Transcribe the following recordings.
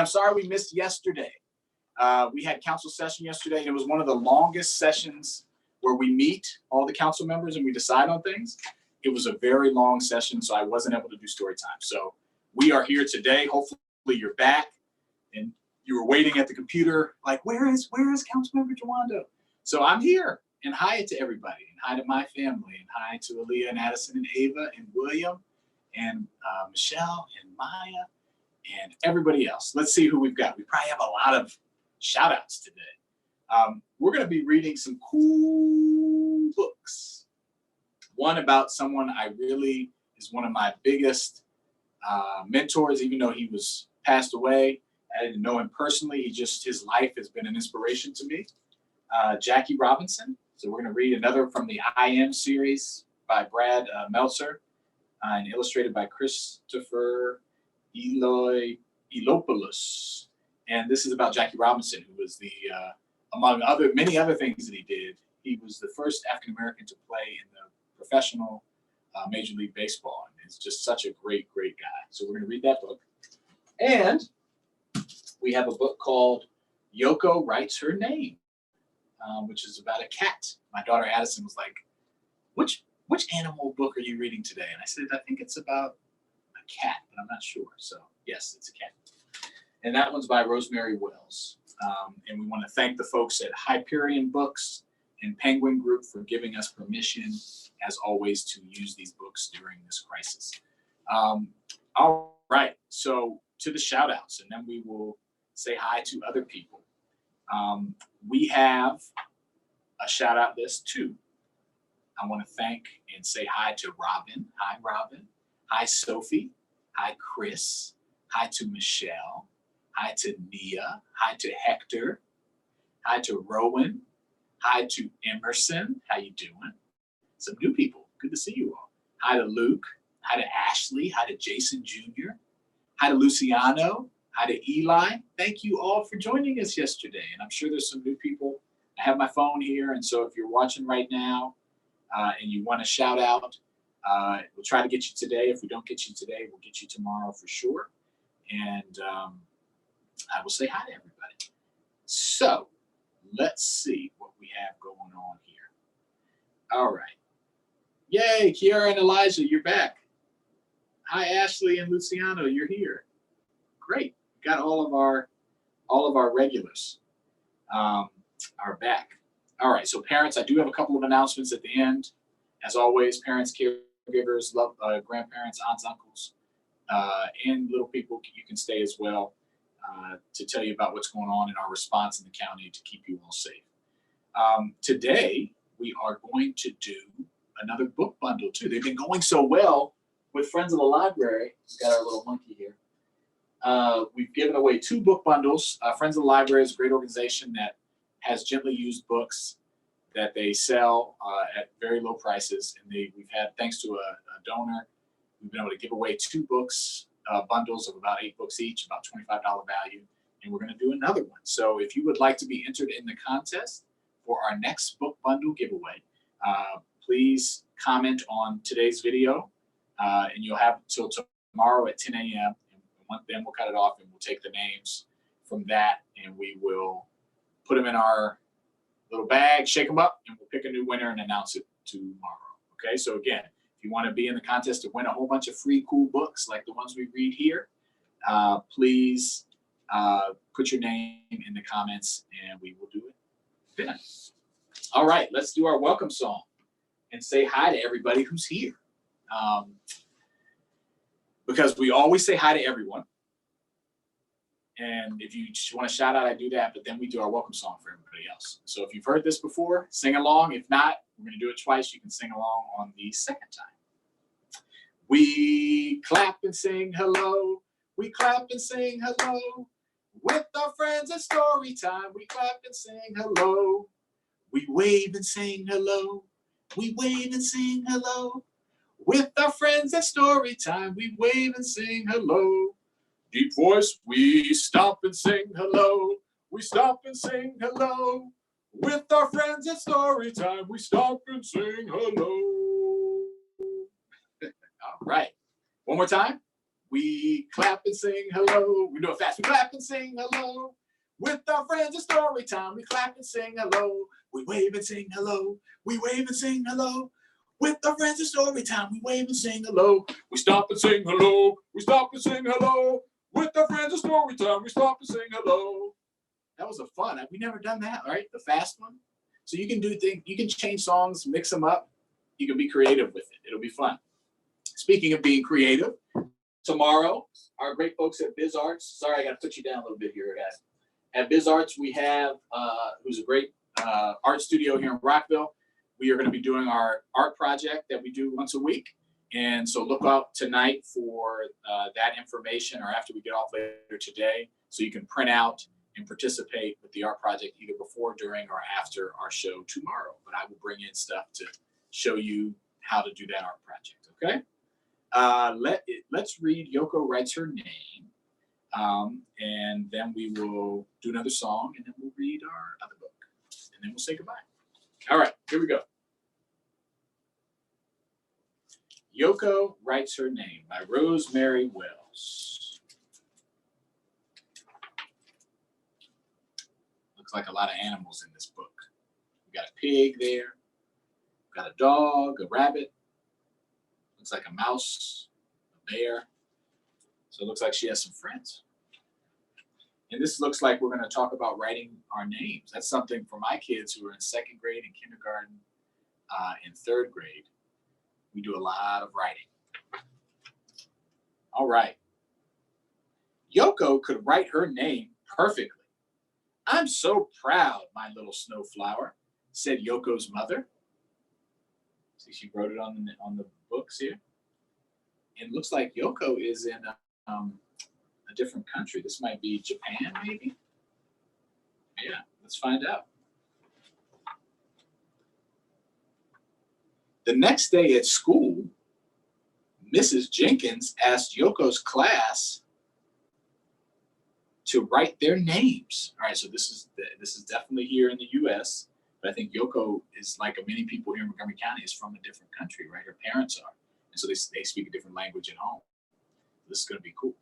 I'm sorry we missed yesterday. We had council session yesterday, and it was one of the longest sessions where we meet all the council members and we decide on things. It was a very long session, so I wasn't able to do story time. So we are here today. Hopefully you're back and you were waiting at the computer like, where is Councilmember Jawando? So I'm here, and hi to everybody, and hi to my family, and hi to Aaliyah and Addison and Ava and William and Michelle and Maya and everybody else. Let's see who we've got. We probably have a lot of shout outs today. We're going to be reading some cool books. One about someone I really is one of my biggest mentors, even though he was passed away. I didn't know him personally. His life has been an inspiration to me. Jackie Robinson. So we're going to read another from the I Am series by Brad Meltzer and illustrated by Christopher Elopoulos. And this is about Jackie Robinson, who was the, among many other things that he did, he was the first African-American to play in the professional Major League Baseball. And he's just such a great, great guy. So we're going to read that book. And we have a book called Yoko Writes Her Name, which is about a cat. My daughter Addison was like, which animal book are you reading today? And I said, I think it's about a cat, but I'm not sure. So yes, it's a cat. And that one's by Rosemary Wells. And we want to thank the folks at Hyperion Books and Penguin Group for giving us permission, as always, to use these books during this crisis. All right, so to the shout outs, and then we will say hi to other people. We have a shout out list too. I want to thank and say hi to Robin. Hi, Robin. Hi, Sophie. Hi, Chris. Hi to Michelle. Hi to Nia. Hi to Hector. Hi to Rowan. Hi to Emerson. How you doing? Some new people. Good to see you all. Hi to Luke. Hi to Ashley. Hi to Jason Jr. Hi to Luciano. Hi to Eli. Thank you all for joining us yesterday. And I'm sure there's some new people. I have my phone here. And so if you're watching right now and you want to shout out, we'll try to get you today. If we don't get you today, we'll get you tomorrow for sure. And I will say hi to everybody. So let's see what we have going on here. All right. Yay, Kiara and Elijah, you're back. Hi, Ashley and Luciano, you're here. Great. We got all of our regulars are back. All right, so parents, I do have a couple of announcements at the end. As always, parents, caregivers, grandparents, aunts, uncles, and little people, you can stay as well to tell you about what's going on in our response in the county to keep you all safe. Today, we are going to do another book bundle too. They've been going so well with Friends of the Library. We've got our little monkey here. We've given away 2 book bundles. Friends of the Library is a great organization that has gently used books that they sell at very low prices. And we've had, thanks to a donor, we've been able to give away 2 books, bundles of about 8 books each, about $25 value. And we're going to do another one. So if you would like to be entered in the contest for our next book bundle giveaway, please comment on today's video. And you'll have till tomorrow at 10 a.m. And then we'll cut it off and we'll take the names from that and we will put them in our little bag, shake them up, and we'll pick a new winner and announce it tomorrow. Okay, so again, if you want to be in the contest to win a whole bunch of free cool books like the ones we read here, please put your name in the comments and we will do it then. All right, let's do our welcome song and say hi to everybody who's here. Because we always say hi to everyone. And if you just want to shout out, I do that, but then we do our welcome song for everybody else. So if you've heard this before, sing along. If not, we're going to do it twice. You can sing along on the second time. We clap and sing hello. We clap and sing hello. With our friends at Storytime, we clap and sing hello. We wave and sing hello. We wave and sing hello. With our friends at Storytime, we wave and sing hello. Deep voice, we stop and sing hello. We stop and sing hello. With our friends at Storytime, we stop and sing hello. All right. One more time. We clap and sing hello. We do it fast. We clap and sing hello. With our friends, it's story time. We clap and sing hello. We wave and sing hello. We wave and sing hello. With our friends, it's story time. We wave and sing hello. We stop and sing hello. We stop and sing hello. With our friends, it's story time. We stop and sing hello. That was a fun. We never done that, right? The fast one. So you can do things. You can change songs, mix them up. You can be creative with it. It'll be fun. Speaking of being creative, tomorrow, our great folks at Biz Arts. Sorry, I got to put you down a little bit here, guys. At Biz Arts, we have who's a great art studio here in Rockville. We are going to be doing our art project that we do once a week. And so look out tonight for that information, or after we get off later today, so you can print out and participate with the art project either before, during, or after our show tomorrow. But I will bring in stuff to show you how to do that art project, okay? Let's read Yoko Writes Her Name, and then we will do another song, and then we'll read our other book, and then we'll say goodbye. All right, here we go. Yoko Writes Her Name by Rosemary Wells. Looks like a lot of animals in this book. We got a pig there, we got a dog, a rabbit, looks like a mouse, a bear. So it looks like she has some friends. And this looks like we're going to talk about writing our names. That's something for my kids who are in second grade and kindergarten and third grade. We do a lot of writing. All right. Yoko could write her name perfectly. I'm so proud, my little snowflower, said Yoko's mother. See, she wrote it on the books here. And it looks like Yoko is in a different country. This might be Japan, maybe? Yeah, let's find out. The next day at school, Mrs. Jenkins asked Yoko's class to write their names. All right, so this is definitely here in the U.S., but I think Yoko is, like many people here in Montgomery County, is from a different country, right? Her parents are, and so they speak a different language at home. This is going to be cool.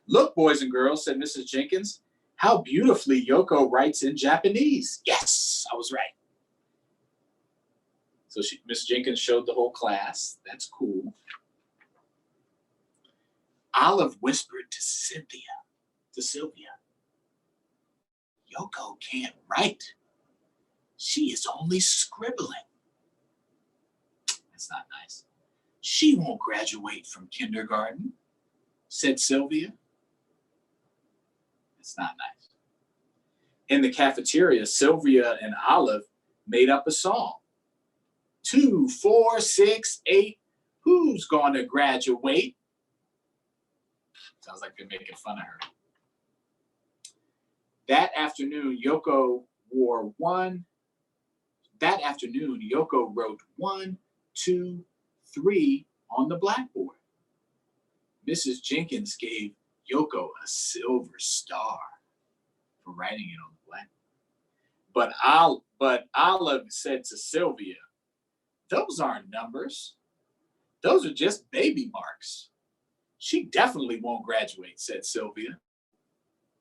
Look, boys and girls, said Mrs. Jenkins, how beautifully Yoko writes in Japanese. Yes, I was right. So Miss Jenkins showed the whole class. That's cool. Olive whispered to Sylvia, Yoko can't write. She is only scribbling. That's not nice. She won't graduate from kindergarten, said Sylvia. That's not nice. In the cafeteria, Sylvia and Olive made up a song. 2, 4, 6, 8. Who's going to graduate? Sounds like they're making fun of her. That afternoon, Yoko wrote 1, 2, 3 on the blackboard. Mrs. Jenkins gave Yoko a silver star for writing it on the blackboard. But Olive said to Sylvia, those aren't numbers. Those are just baby marks. She definitely won't graduate, said Sylvia.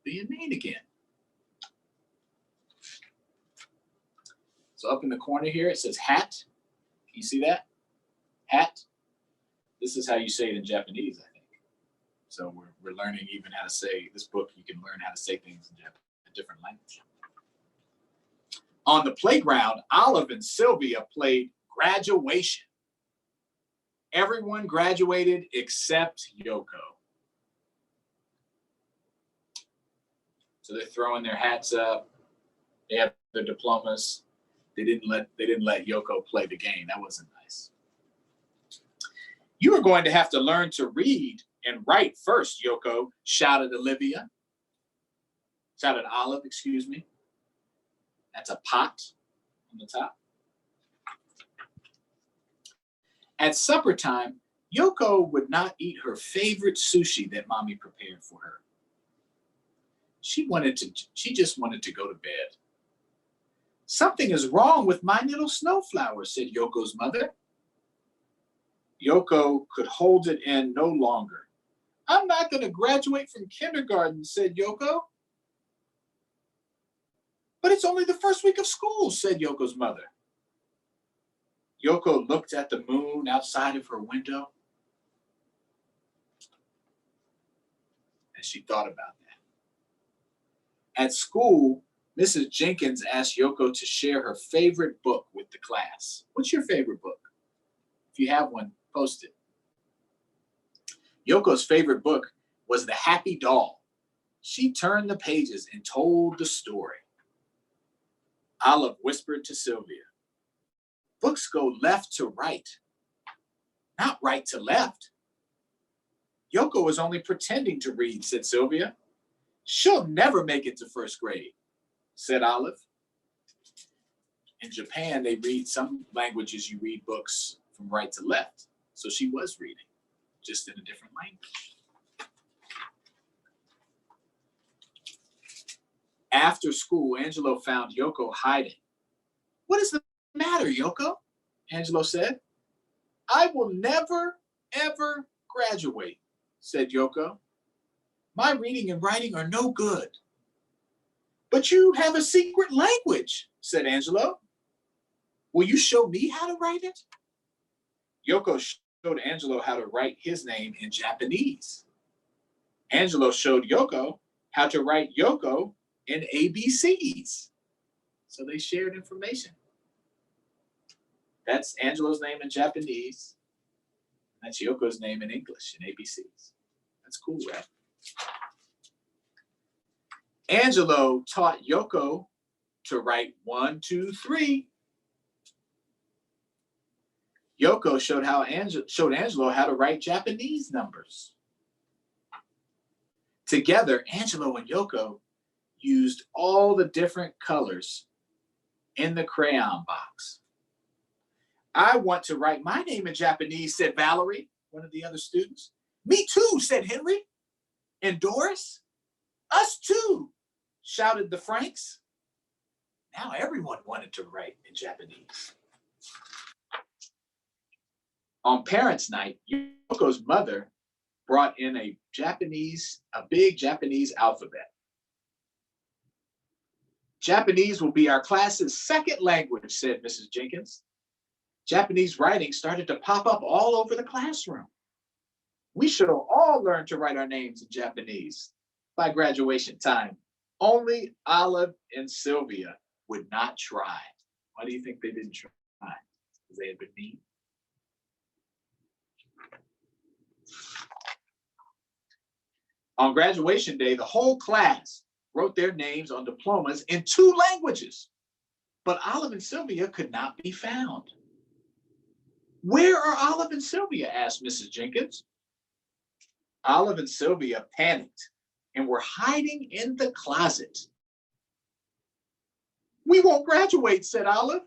Being mean again. So up in the corner here, it says hat. Can you see that? Hat. This is how you say it in Japanese, I think. So we're learning even how to say, this book, you can learn how to say things in a different language. On the playground, Olive and Sylvia played graduation. Everyone graduated except Yoko. So they're throwing their hats up. They have their diplomas. They didn't let Yoko play the game. That wasn't nice. You are going to have to learn to read and write first, Yoko, shouted Olive, excuse me. That's a pot on the top. At supper time, Yoko would not eat her favorite sushi that Mommy prepared for her. She just wanted to go to bed. Something is wrong with my little snowflower, said Yoko's mother. Yoko could hold it in no longer. I'm not going to graduate from kindergarten, said Yoko. But it's only the first week of school, said Yoko's mother. Yoko looked at the moon outside of her window, and she thought about that. At school, Mrs. Jenkins asked Yoko to share her favorite book with the class. What's your favorite book? If you have one, post it. Yoko's favorite book was The Happy Doll. She turned the pages and told the story. Olive whispered to Sylvia, books go left to right, not right to left. Yoko is only pretending to read, said Sylvia. She'll never make it to first grade, said Olive. In Japan, they read some languages, you read books from right to left. So she was reading, just in a different language. After school, Angelo found Yoko hiding. What is the matter, Yoko? Angelo said. I will never, ever graduate, said Yoko. My reading and writing are no good. But you have a secret language, said Angelo. Will you show me how to write it? Yoko showed Angelo how to write his name in Japanese. Angelo showed Yoko how to write Yoko in ABCs. So they shared information. That's Angelo's name in Japanese. That's Yoko's name in English in ABCs. That's cool, right? Angelo taught Yoko to write 1, 2, 3. Yoko showed Angelo how to write Japanese numbers. Together, Angelo and Yoko used all the different colors in the crayon box. I want to write my name in Japanese, said Valerie, one of the other students. Me too, said Henry. And Doris? Us too, shouted the Franks. Now everyone wanted to write in Japanese. On Parents' Night, Yoko's mother brought in a big Japanese alphabet. Japanese will be our class's second language, said Mrs. Jenkins. Japanese writing started to pop up all over the classroom. We should all learn to write our names in Japanese by graduation time. Only Olive and Sylvia would not try. Why do you think they didn't try? Because they had been mean. On graduation day, the whole class wrote their names on diplomas in 2 languages, but Olive and Sylvia could not be found. Where are Olive and Sylvia? Asked Mrs. Jenkins. Olive and Sylvia panicked and were hiding in the closet. We won't graduate, said Olive.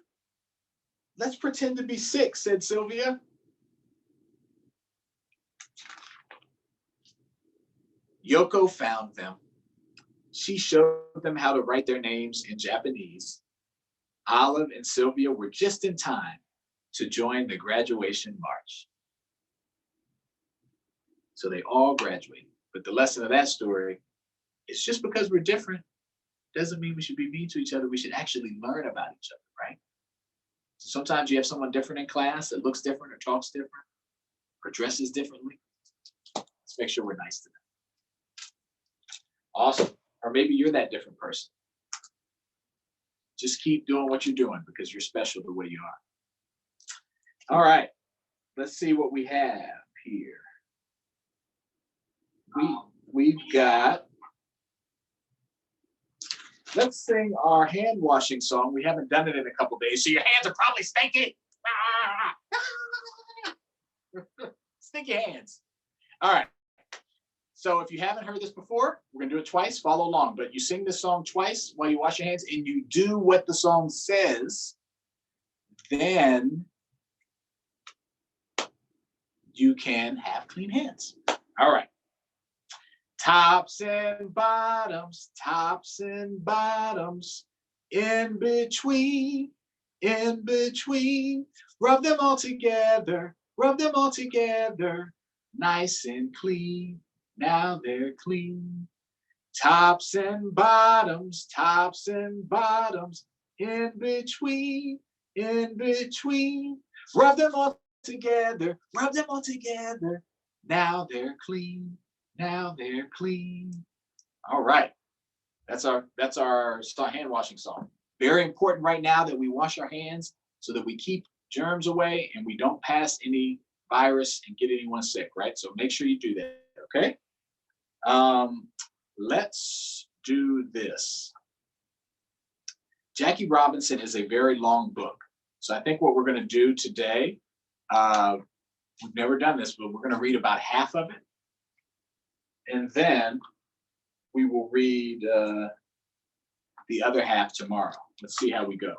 Let's pretend to be sick, said Sylvia. Yoko found them. She showed them how to write their names in Japanese. Olive and Sylvia were just in time to join the graduation march. So they all graduated. But the lesson of that story is just because we're different doesn't mean we should be mean to each other. We should actually learn about each other, right? So sometimes you have someone different in class that looks different or talks different or dresses differently. Let's make sure we're nice to them. Awesome. Or maybe you're that different person. Just keep doing what you're doing because you're special the way you are. All right. Let's see what we have here. We've got, let's sing our hand washing song. We haven't done it in a couple days, so your hands are probably stinky. Stinky hands. All right. So if you haven't heard this before, we're going to do it twice. Follow along. But you sing this song twice while you wash your hands and you do what the song says. Then you can have clean hands. All right. Tops and bottoms, in between, rub them all together Rub them all together, nice and clean. Now they're clean. Tops and bottoms, in between, in between. Rub them all together, rub them all together. Now they're clean, now they're clean. All right, that's our hand washing song. Very important right now that we wash our hands so that we keep germs away and we don't pass any virus and get anyone sick, right? So make sure you do that, okay? Let's do this. Jackie Robinson is a very long book. So I think what we're going to do today, we've never done this, but we're going to read about half of it. And then we will read the other half tomorrow. Let's see how we go.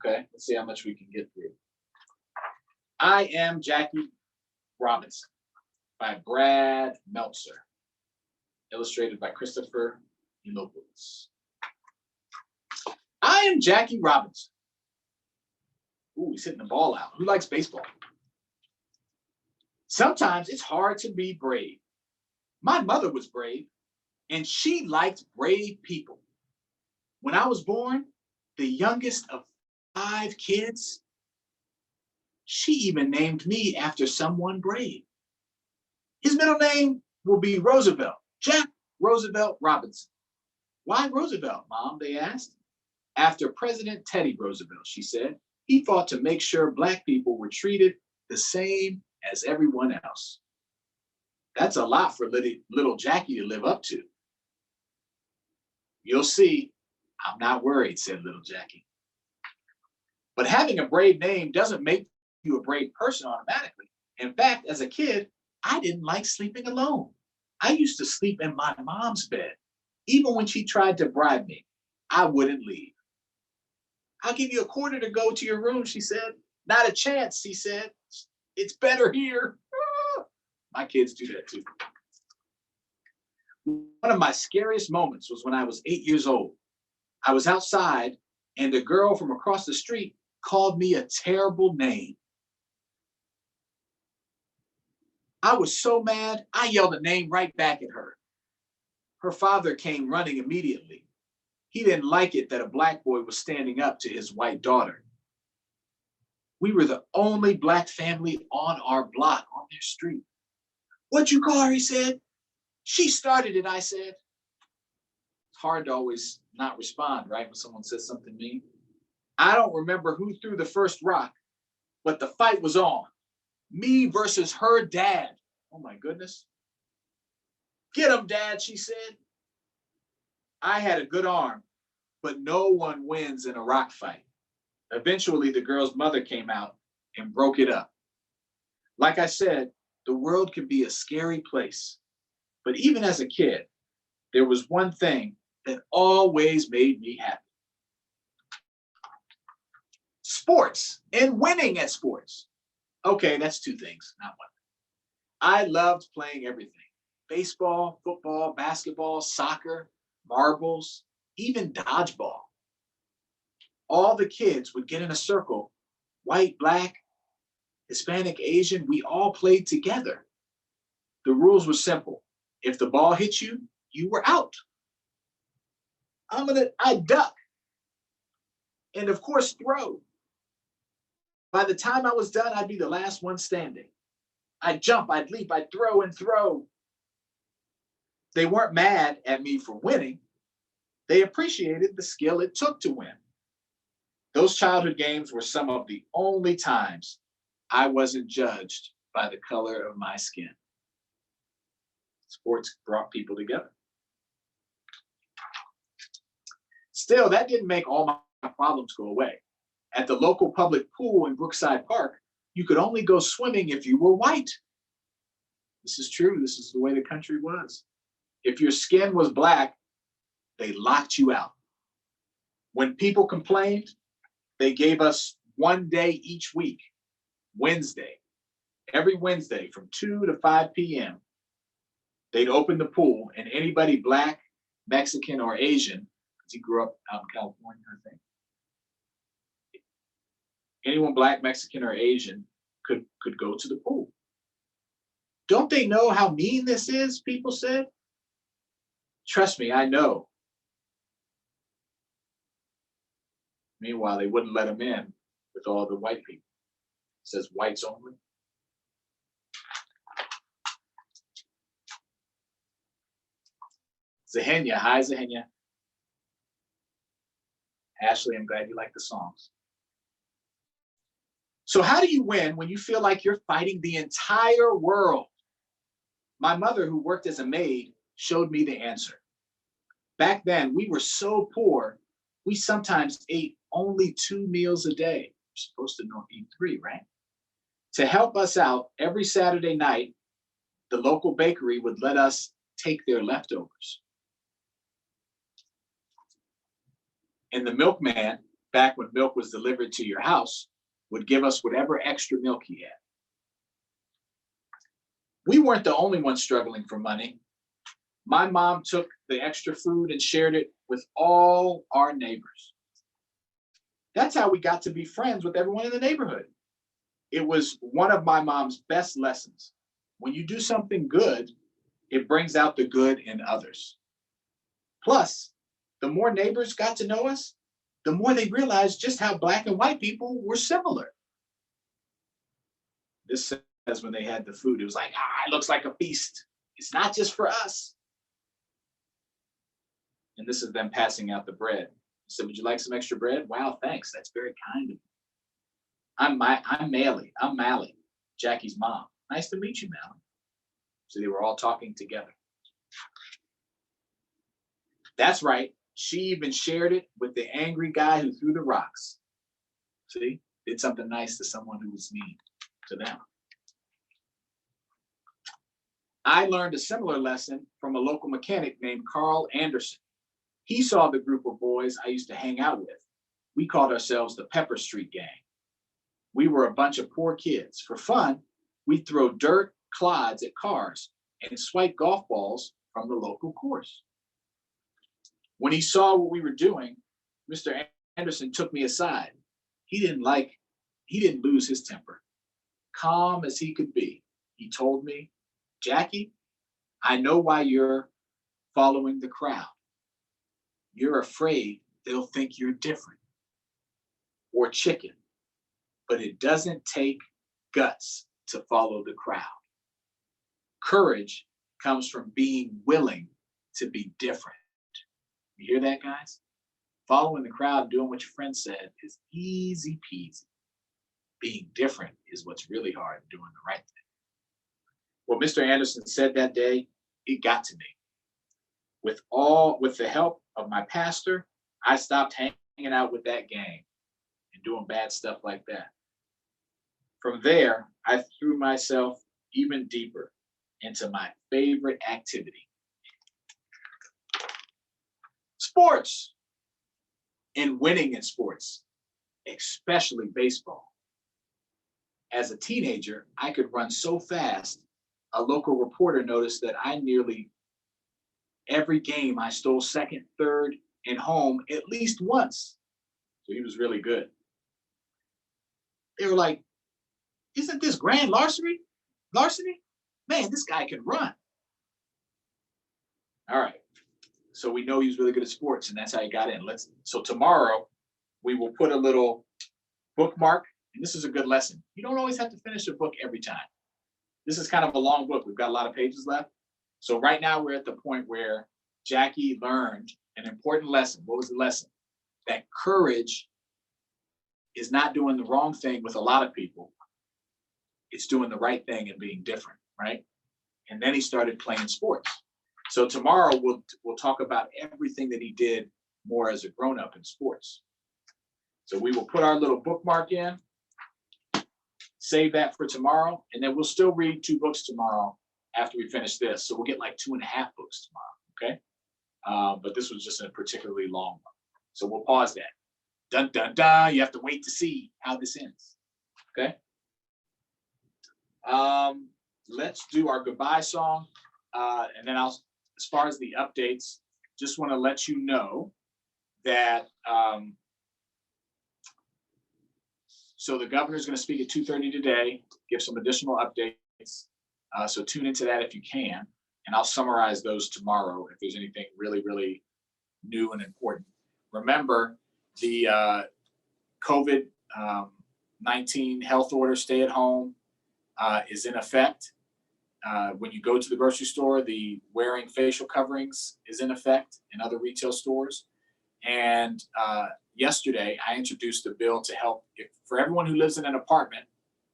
Okay, let's see how much we can get through. I Am Jackie Robinson by Brad Meltzer. Illustrated by Christopher Immobiles. I am Jackie Robinson. Ooh, he's hitting the ball out. Who likes baseball? Sometimes it's hard to be brave. My mother was brave, and she liked brave people. When I was born, the youngest of 5 kids, she even named me after someone brave. His middle name will be Roosevelt. Jack Roosevelt Robinson. Why Roosevelt, Mom? They asked. After President Teddy Roosevelt, she said. He fought to make sure Black people were treated the same as everyone else. That's a lot for little Jackie to live up to. You'll see, I'm not worried, said little Jackie. But having a brave name doesn't make you a brave person automatically. In fact, as a kid, I didn't like sleeping alone. I used to sleep in my mom's bed. Even when she tried to bribe me, I wouldn't leave. I'll give you a quarter to go to your room, she said. Not a chance, he said. It's better here. My kids do that too. One of my scariest moments was when I was 8 years old. I was outside and a girl from across the street called me a terrible name. I was so mad, I yelled a name right back at her. Her father came running immediately. He didn't like it that a Black boy was standing up to his white daughter. We were the only Black family on our block, on their street. What'd you call her, he said. She started it, I said. It's hard to always not respond, right, when someone says something mean. I don't remember who threw the first rock, but the fight was on. Me versus her dad. Oh my goodness. Get him, Dad, she said. I had a good arm, but no one wins in a rock fight. Eventually, the girl's mother came out and broke it up. Like I said, the world can be a scary place. But even as a kid, there was one thing that always made me happy. Sports and winning at sports. Okay, that's 2 things, not one. I loved playing everything. Baseball, football, basketball, soccer, marbles, even dodgeball. All the kids would get in a circle, white, Black, Hispanic, Asian, we all played together. The rules were simple. If the ball hit you, you were out. I duck. And of course, throw. By the time I was done, I'd be the last one standing. I'd jump, I'd leap, I'd throw and throw. They weren't mad at me for winning. They appreciated the skill it took to win. Those childhood games were some of the only times I wasn't judged by the color of my skin. Sports brought people together. Still, that didn't make all my problems go away. At the local public pool in Brookside Park, you could only go swimming if you were white. This is true. This is the way the country was. If your skin was Black, they locked you out. When people complained, they gave us one day each week, Wednesday. Every Wednesday from 2 to 5 p.m., they'd open the pool and anybody Black, Mexican, or Asian, because he grew up out in California, I think. Anyone Black, Mexican, or Asian could go to the pool. Don't they know how mean this is? People said. Trust me, I know. Meanwhile, they wouldn't let him in with all the white people. It says whites only. Zahenya, hi Zahenya. Ashley, I'm glad you like the songs. So how do you win when you feel like you're fighting the entire world? My mother, who worked as a maid, showed me the answer. Back then, we were so poor, we sometimes ate only 2 meals a day. You're supposed to eat 3, right? To help us out, every Saturday night, the local bakery would let us take their leftovers. And the milkman, back when milk was delivered to your house, would give us whatever extra milk he had. We weren't the only ones struggling for money. My mom took the extra food and shared it with all our neighbors. That's how we got to be friends with everyone in the neighborhood. It was one of my mom's best lessons. When you do something good, it brings out the good in others. Plus, the more neighbors got to know us, the more they realized just how Black and white people were similar. This says when they had the food, it was like, it looks like a feast. It's not just for us. And this is them passing out the bread. He said, would you like some extra bread? Wow, thanks. That's very kind of you. I'm Mally, Jackie's mom. Nice to meet you, Mally. So they were all talking together. That's right. She even shared it with the angry guy who threw the rocks. See, did something nice to someone who was mean to them. I learned a similar lesson from a local mechanic named Carl Anderson. He saw the group of boys I used to hang out with. We called ourselves the Pepper Street Gang. We were a bunch of poor kids. For fun, we'd throw dirt clods at cars and swipe golf balls from the local course. When he saw what we were doing, Mr. Anderson took me aside. He didn't lose his temper. Calm as he could be, he told me, Jackie, I know why you're following the crowd. You're afraid they'll think you're different or chicken, but it doesn't take guts to follow the crowd. Courage comes from being willing to be different. You hear that, guys? Following the crowd, doing what your friend said is easy peasy. Being different is what's really hard, doing the right thing. What Mr. Anderson said that day, it got to me. With the help of my pastor, I stopped hanging out with that gang and doing bad stuff like that. From there, I threw myself even deeper into my favorite activity. Sports. And winning in sports, especially baseball. As a teenager, I could run so fast, a local reporter noticed that I nearly every game I stole second, third, and home at least once. So he was really good. They were like, isn't this grand larceny? Man, this guy can run. All right. So we know he was really good at sports, and that's how he got in. So tomorrow we will put a little bookmark, and this is a good lesson. You don't always have to finish a book every time. This is kind of a long book. We've got a lot of pages left. So right now we're at the point where Jackie learned an important lesson. What was the lesson? That courage is not doing the wrong thing with a lot of people. It's doing the right thing and being different, right? And then he started playing sports. So tomorrow we'll talk about everything that he did more as a grown-up in sports. So we will put our little bookmark in, save that for tomorrow, and then we'll still read 2 books tomorrow after we finish this. So we'll get like 2.5 books tomorrow, okay? But this was just a particularly long one. So we'll pause that. Dun, dun, dun. You have to wait to see how this ends, okay? Let's do our goodbye song. And then as far as the updates, just want to let you know that So the governor's going to speak at 2:30 today, give some additional updates. So tune into that if you can, and I'll summarize those tomorrow if there's anything really, really new and important. Remember, the COVID 19 health order, stay at home, is in effect. When you go to the grocery store, the wearing facial coverings is in effect in other retail stores. And yesterday, I introduced a bill to help for everyone who lives in an apartment.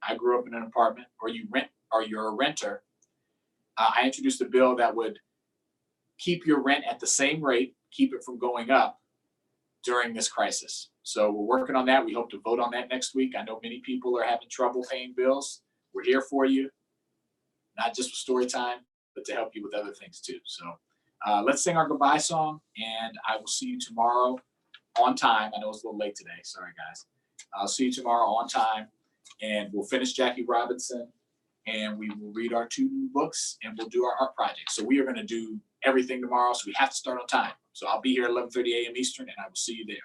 I grew up in an apartment, or you rent, or you're a renter. I introduced a bill that would keep your rent at the same rate, keep it from going up during this crisis. So we're working on that. We hope to vote on that next week. I know many people are having trouble paying bills. We're here for you, not just with story time, but to help you with other things too. So let's sing our goodbye song, and I will see you tomorrow on time. I know it's a little late today. Sorry, guys. I'll see you tomorrow on time, and we'll finish Jackie Robinson, and we will read our 2 new books, and we'll do our art project. So we are going to do everything tomorrow, so we have to start on time. So I'll be here at 11:30 a.m. Eastern, and I will see you there.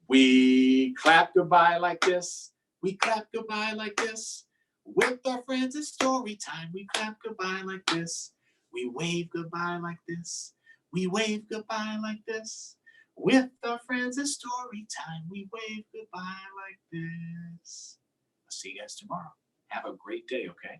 We clap goodbye like this. We clap goodbye like this. With our friends, it's story time. We clap goodbye like this. We wave goodbye like this. We wave goodbye like this. With our friends, it's story time. We wave goodbye like this. I'll see you guys tomorrow. Have a great day, okay?